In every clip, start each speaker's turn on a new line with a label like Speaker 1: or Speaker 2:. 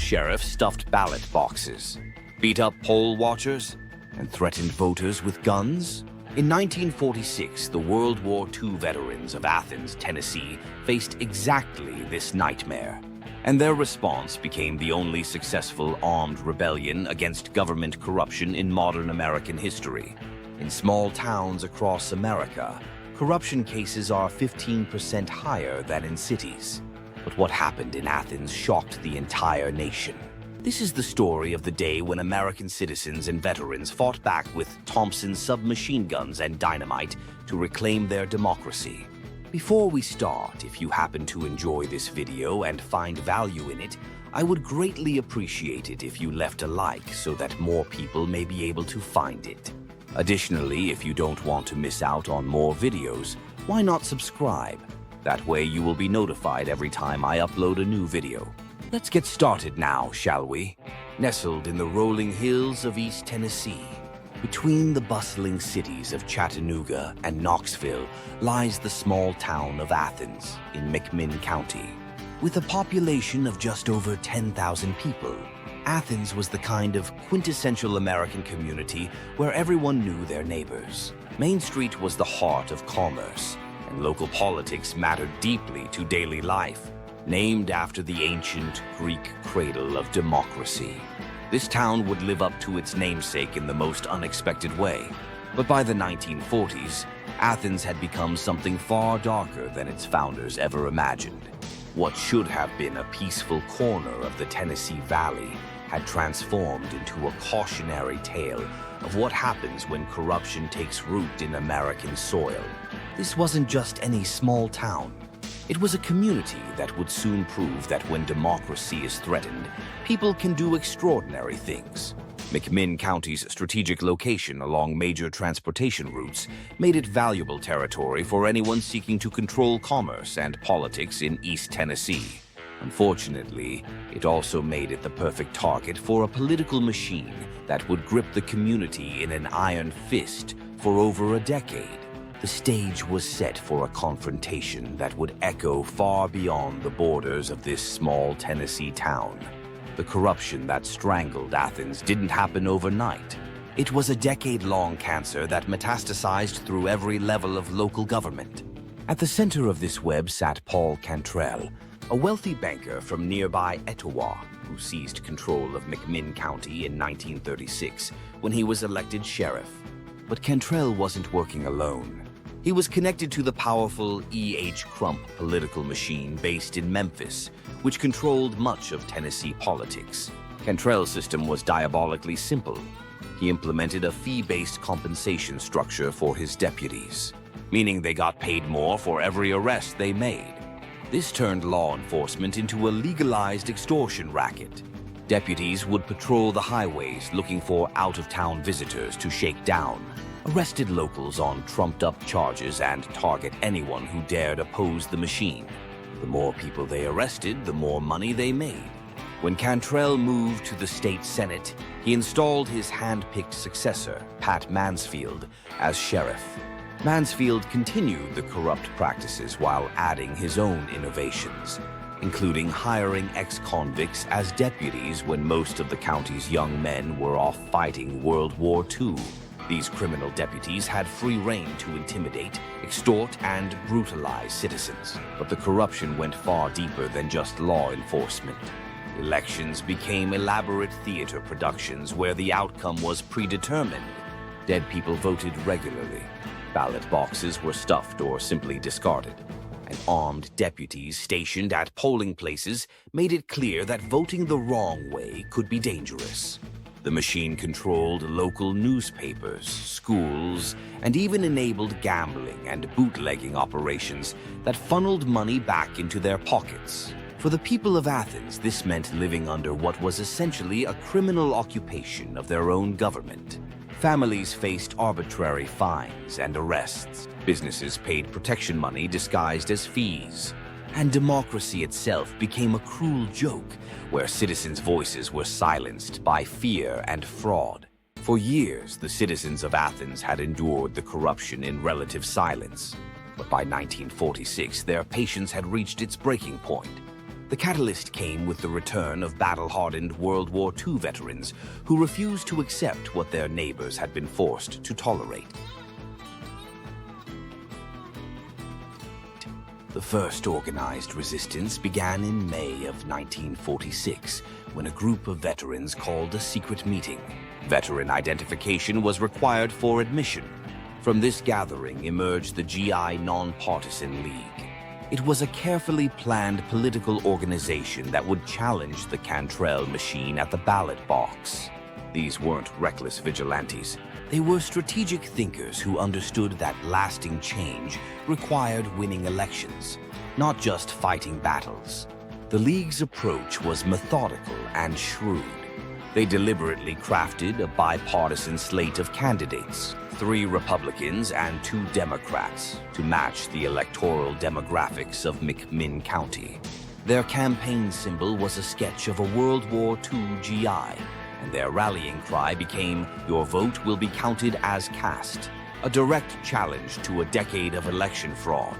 Speaker 1: sheriffs stuffed ballot boxes, beat up poll watchers, and threatened voters with guns? In 1946, the World War II veterans of Athens, Tennessee, faced exactly this nightmare, and their response became the only successful armed rebellion against government corruption in modern American history. In small towns across America, corruption cases are 15% higher than in cities. But what happened in Athens shocked the entire nation. This is the story of the day when American citizens and veterans fought back with Thompson submachine guns and dynamite to reclaim their democracy. Before we start, if you happen to enjoy this video and find value in it, I would greatly appreciate it if you left a like so that more people may be able to find it. Additionally, if you don't want to miss out on more videos, why not subscribe? That way you will be notified every time I upload a new video. Let's get started now, shall we? Nestled in the rolling hills of East Tennessee, between the bustling cities of Chattanooga and Knoxville, lies the small town of Athens in McMinn County. With a population of just over 10,000 people, Athens was the kind of quintessential American community where everyone knew their neighbors. Main Street was the heart of commerce, and local politics mattered deeply to daily life. Named after the ancient Greek cradle of democracy, this town would live up to its namesake in the most unexpected way. But by the 1940s, Athens had become something far darker than its founders ever imagined. What should have been a peaceful corner of the Tennessee Valley had transformed into a cautionary tale of what happens when corruption takes root in American soil. This wasn't just any small town. It was a community that would soon prove that when democracy is threatened, people can do extraordinary things. McMinn County's strategic location along major transportation routes made it valuable territory for anyone seeking to control commerce and politics in East Tennessee. Unfortunately, it also made it the perfect target for a political machine that would grip the community in an iron fist for over a decade. The stage was set for a confrontation that would echo far beyond the borders of this small Tennessee town. The corruption that strangled Athens didn't happen overnight. It was a decade-long cancer that metastasized through every level of local government. At the center of this web sat Paul Cantrell, a wealthy banker from nearby Etowah, who seized control of McMinn County in 1936 when he was elected sheriff. But Cantrell wasn't working alone. He was connected to the powerful E.H. Crump political machine based in Memphis, which controlled much of Tennessee politics. Cantrell's system was diabolically simple. He implemented a fee-based compensation structure for his deputies, meaning they got paid more for every arrest they made. This turned law enforcement into a legalized extortion racket. Deputies would patrol the highways looking for out-of-town visitors to shake down, arrested locals on trumped-up charges, and target anyone who dared oppose the machine. The more people they arrested, the more money they made. When Cantrell moved to the state senate, he installed his hand-picked successor, Pat Mansfield, as sheriff. Mansfield continued the corrupt practices while adding his own innovations, including hiring ex-convicts as deputies when most of the county's young men were off fighting World War II. These criminal deputies had free rein to intimidate, extort, and brutalize citizens. But the corruption went far deeper than just law enforcement. Elections became elaborate theater productions where the outcome was predetermined. Dead people voted regularly. Ballot boxes were stuffed or simply discarded. And armed deputies stationed at polling places made it clear that voting the wrong way could be dangerous. The machine controlled local newspapers, schools, and even enabled gambling and bootlegging operations that funneled money back into their pockets. For the people of Athens, this meant living under what was essentially a criminal occupation of their own government. Families faced arbitrary fines and arrests. Businesses paid protection money disguised as fees. And democracy itself became a cruel joke where citizens' voices were silenced by fear and fraud. For years, the citizens of Athens had endured the corruption in relative silence. But by 1946, their patience had reached its breaking point. The catalyst came with the return of battle-hardened World War II veterans who refused to accept what their neighbors had been forced to tolerate. The first organized resistance began in May of 1946, when a group of veterans called a secret meeting. Veteran identification was required for admission. From this gathering emerged the GI Nonpartisan League. It was a carefully planned political organization that would challenge the Cantrell machine at the ballot box. These weren't reckless vigilantes. They were strategic thinkers who understood that lasting change required winning elections, not just fighting battles. The League's approach was methodical and shrewd. They deliberately crafted a bipartisan slate of candidates, 3 Republicans and 2 Democrats, to match the electoral demographics of McMinn County. Their campaign symbol was a sketch of a World War II GI, and their rallying cry became, "Your vote will be counted as cast," a direct challenge to a decade of election fraud.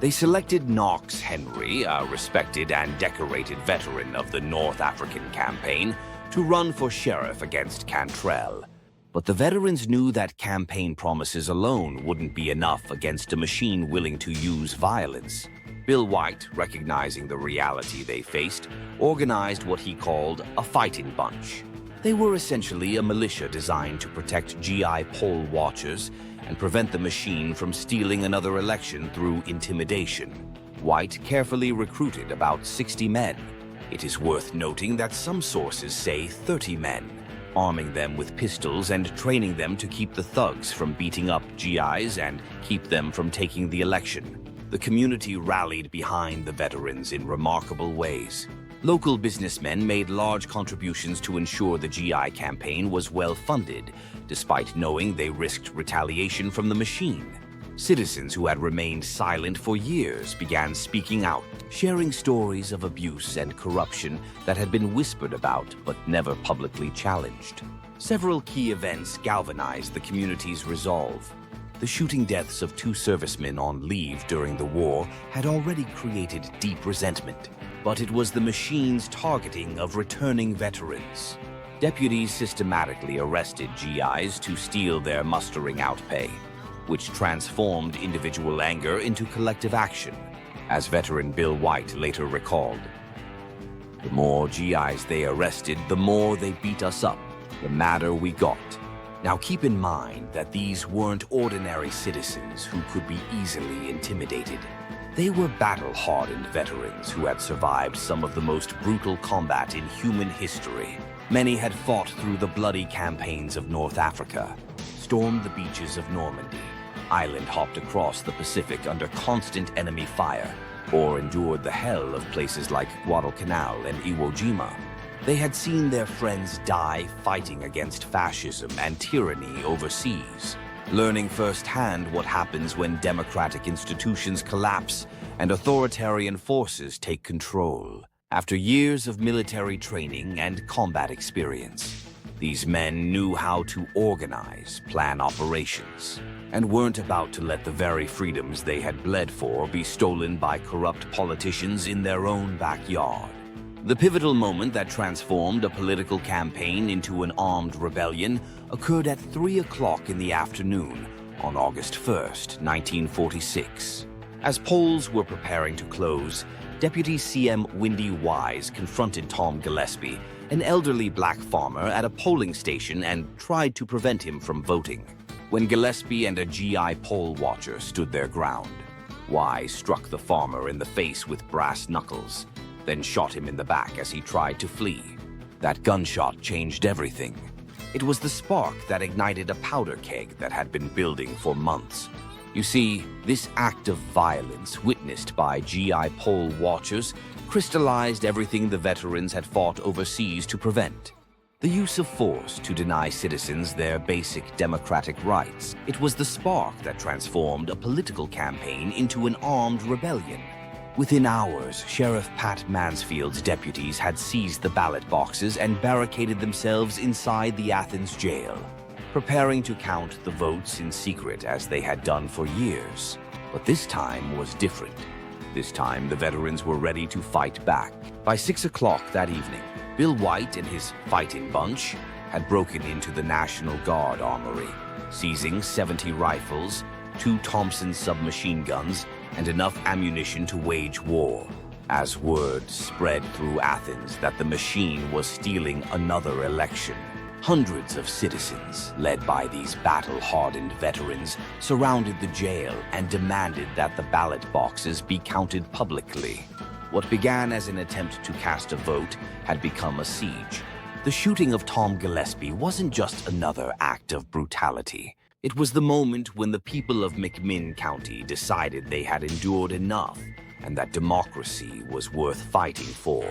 Speaker 1: They selected Knox Henry, a respected and decorated veteran of the North African campaign, to run for sheriff against Cantrell. But the veterans knew that campaign promises alone wouldn't be enough against a machine willing to use violence. Bill White, recognizing the reality they faced, organized what he called a fighting bunch. They were essentially a militia designed to protect GI poll watchers and prevent the machine from stealing another election through intimidation. White carefully recruited about 60 men. It is worth noting that some sources say 30 men, arming them with pistols and training them to keep the thugs from beating up GIs and keep them from taking the election. The community rallied behind the veterans in remarkable ways. Local businessmen made large contributions to ensure the GI campaign was well funded, despite knowing they risked retaliation from the machine. Citizens who had remained silent for years began speaking out, sharing stories of abuse and corruption that had been whispered about but never publicly challenged. Several key events galvanized the community's resolve. The shooting deaths of 2 servicemen on leave during the war had already created deep resentment. But it was the machine's targeting of returning veterans. Deputies systematically arrested GIs to steal their mustering out pay, which transformed individual anger into collective action. As veteran Bill White later recalled, "The more GIs they arrested, the more they beat us up, the madder we got." Now keep in mind that these weren't ordinary citizens who could be easily intimidated. They were battle-hardened veterans who had survived some of the most brutal combat in human history. Many had fought through the bloody campaigns of North Africa, stormed the beaches of Normandy, island-hopped across the Pacific under constant enemy fire, or endured the hell of places like Guadalcanal and Iwo Jima. They had seen their friends die fighting against fascism and tyranny overseas, learning firsthand what happens when democratic institutions collapse and authoritarian forces take control. After years of military training and combat experience, these men knew how to organize, plan operations, and weren't about to let the very freedoms they had bled for be stolen by corrupt politicians in their own backyard. The pivotal moment that transformed a political campaign into an armed rebellion occurred at 3 o'clock in the afternoon on August 1st, 1946. As polls were preparing to close, Deputy CM Windy Wise confronted Tom Gillespie, an elderly black farmer, at a polling station and tried to prevent him from voting. When Gillespie and a GI poll watcher stood their ground, Wise struck the farmer in the face with brass knuckles, then shot him in the back as he tried to flee. That gunshot changed everything. It was the spark that ignited a powder keg that had been building for months. You see, this act of violence, witnessed by GI poll watchers, crystallized everything the veterans had fought overseas to prevent. The use of force to deny citizens their basic democratic rights. It was the spark that transformed a political campaign into an armed rebellion. Within hours, Sheriff Pat Mansfield's deputies had seized the ballot boxes and barricaded themselves inside the Athens jail, preparing to count the votes in secret as they had done for years. But this time was different. This time, the veterans were ready to fight back. By 6 o'clock that evening, Bill White and his fighting bunch had broken into the National Guard armory, seizing 70 rifles, 2 Thompson submachine guns, and enough ammunition to wage war. As word spread through Athens that the machine was stealing another election, hundreds of citizens, led by these battle-hardened veterans, surrounded the jail and demanded that the ballot boxes be counted publicly. What began as an attempt to cast a vote had become a siege. The shooting of Tom Gillespie wasn't just another act of brutality. It was the moment when the people of McMinn County decided they had endured enough and that democracy was worth fighting for,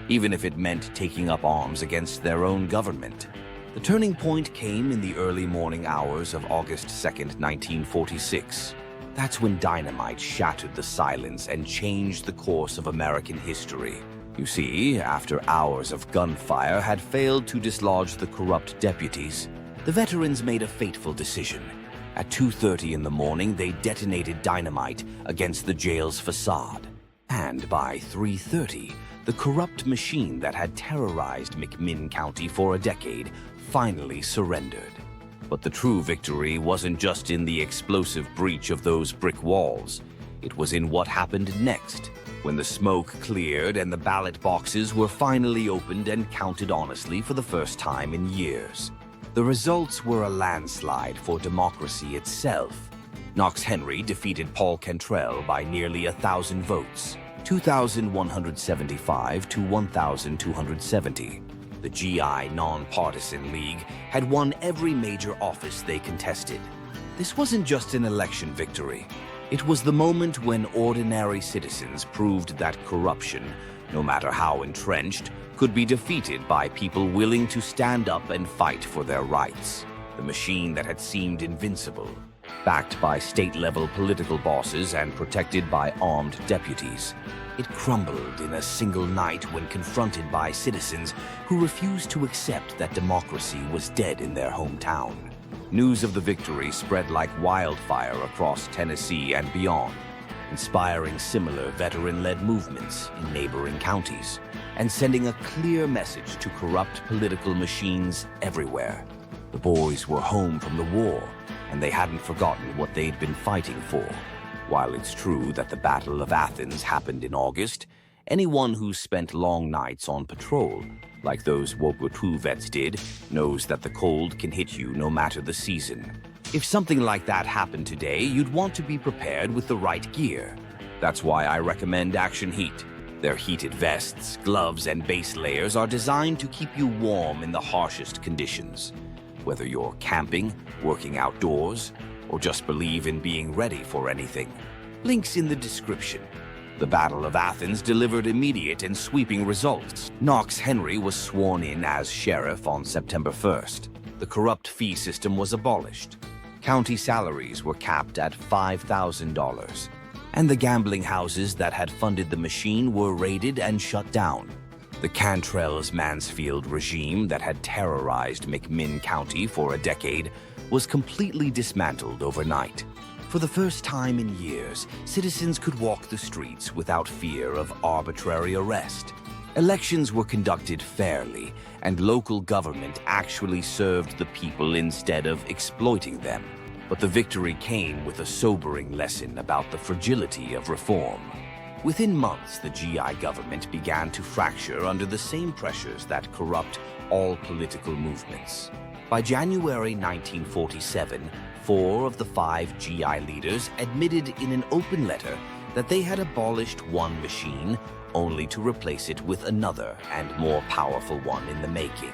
Speaker 1: even if it meant taking up arms against their own government. The turning point came in the early morning hours of August 2nd, 1946. That's when dynamite shattered the silence and changed the course of American history. You see, after hours of gunfire had failed to dislodge the corrupt deputies, the veterans made a fateful decision. At 2:30 in the morning, they detonated dynamite against the jail's facade. And by 3:30, the corrupt machine that had terrorized McMinn County for a decade finally surrendered. But the true victory wasn't just in the explosive breach of those brick walls. It was in what happened next, when the smoke cleared and the ballot boxes were finally opened and counted honestly for the first time in years. The results were a landslide for democracy itself. Knox Henry defeated Paul Cantrell by nearly 1,000 votes, 2,175 to 1,270. The GI Nonpartisan League had won every major office they contested. This wasn't just an election victory. It was the moment when ordinary citizens proved that corruption, no matter how entrenched, could be defeated by people willing to stand up and fight for their rights. The machine that had seemed invincible, backed by state-level political bosses and protected by armed deputies. It crumbled in a single night when confronted by citizens who refused to accept that democracy was dead in their hometown. News of the victory spread like wildfire across Tennessee and beyond, inspiring similar veteran-led movements in neighboring counties, and sending a clear message to corrupt political machines everywhere. The boys were home from the war, and they hadn't forgotten what they'd been fighting for. While it's true that the Battle of Athens happened in August, anyone who's spent long nights on patrol, like those World War II vets did, knows that the cold can hit you no matter the season. If something like that happened today, you'd want to be prepared with the right gear. That's why I recommend Action Heat. Their heated vests, gloves, and base layers are designed to keep you warm in the harshest conditions. Whether you're camping, working outdoors, or just believe in being ready for anything. Links in the description. The Battle of Athens delivered immediate and sweeping results. Knox Henry was sworn in as sheriff on September 1st. The corrupt fee system was abolished. County salaries were capped at $5,000. And the gambling houses that had funded the machine were raided and shut down. The Cantrell's Mansfield regime that had terrorized McMinn County for a decade was completely dismantled overnight. For the first time in years, citizens could walk the streets without fear of arbitrary arrest. Elections were conducted fairly, and local government actually served the people instead of exploiting them. But the victory came with a sobering lesson about the fragility of reform. Within months, the GI government began to fracture under the same pressures that corrupt all political movements. By January 1947, 4 of the 5 GI leaders admitted in an open letter that they had abolished one machine only to replace it with another and more powerful one in the making.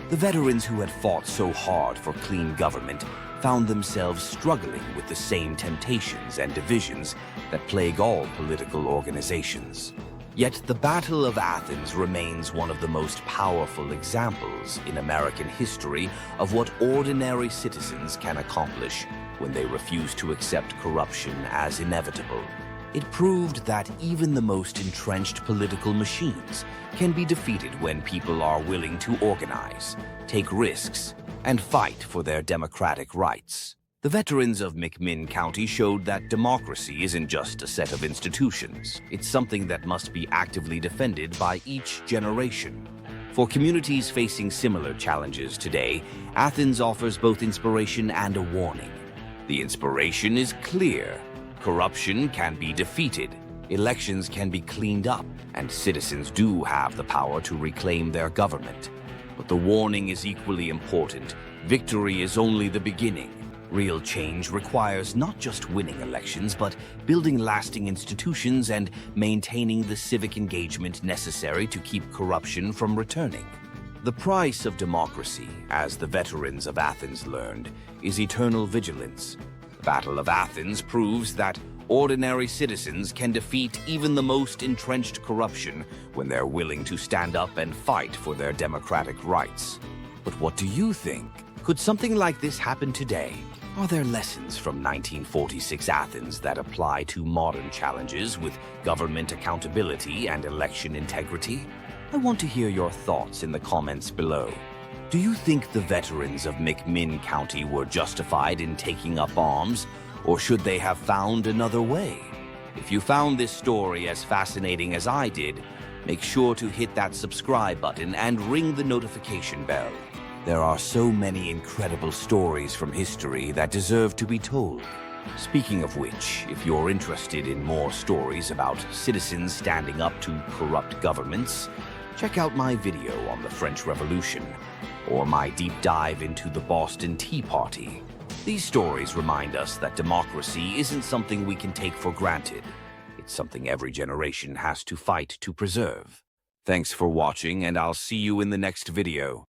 Speaker 1: The veterans who had fought so hard for clean government found themselves struggling with the same temptations and divisions that plague all political organizations. Yet the Battle of Athens remains one of the most powerful examples in American history of what ordinary citizens can accomplish when they refuse to accept corruption as inevitable. It proved that even the most entrenched political machines can be defeated when people are willing to organize, take risks, and fight for their democratic rights. The veterans of McMinn County showed that democracy isn't just a set of institutions. It's something that must be actively defended by each generation. For communities facing similar challenges today, Athens offers both inspiration and a warning. The inspiration is clear. Corruption can be defeated, elections can be cleaned up, and citizens do have the power to reclaim their government. But the warning is equally important. Victory is only the beginning. Real change requires not just winning elections, but building lasting institutions and maintaining the civic engagement necessary to keep corruption from returning. The price of democracy, as the veterans of Athens learned, is eternal vigilance. The Battle of Athens proves that ordinary citizens can defeat even the most entrenched corruption when they're willing to stand up and fight for their democratic rights. But what do you think? Could something like this happen today? Are there lessons from 1946 Athens that apply to modern challenges with government accountability and election integrity? I want to hear your thoughts in the comments below. Do you think the veterans of McMinn County were justified in taking up arms, or should they have found another way? If you found this story as fascinating as I did, make sure to hit that subscribe button and ring the notification bell. There are so many incredible stories from history that deserve to be told. Speaking of which, if you're interested in more stories about citizens standing up to corrupt governments, check out my video on the French Revolution, or my deep dive into the Boston Tea Party. These stories remind us that democracy isn't something we can take for granted. It's something every generation has to fight to preserve. Thanks for watching, and I'll see you in the next video.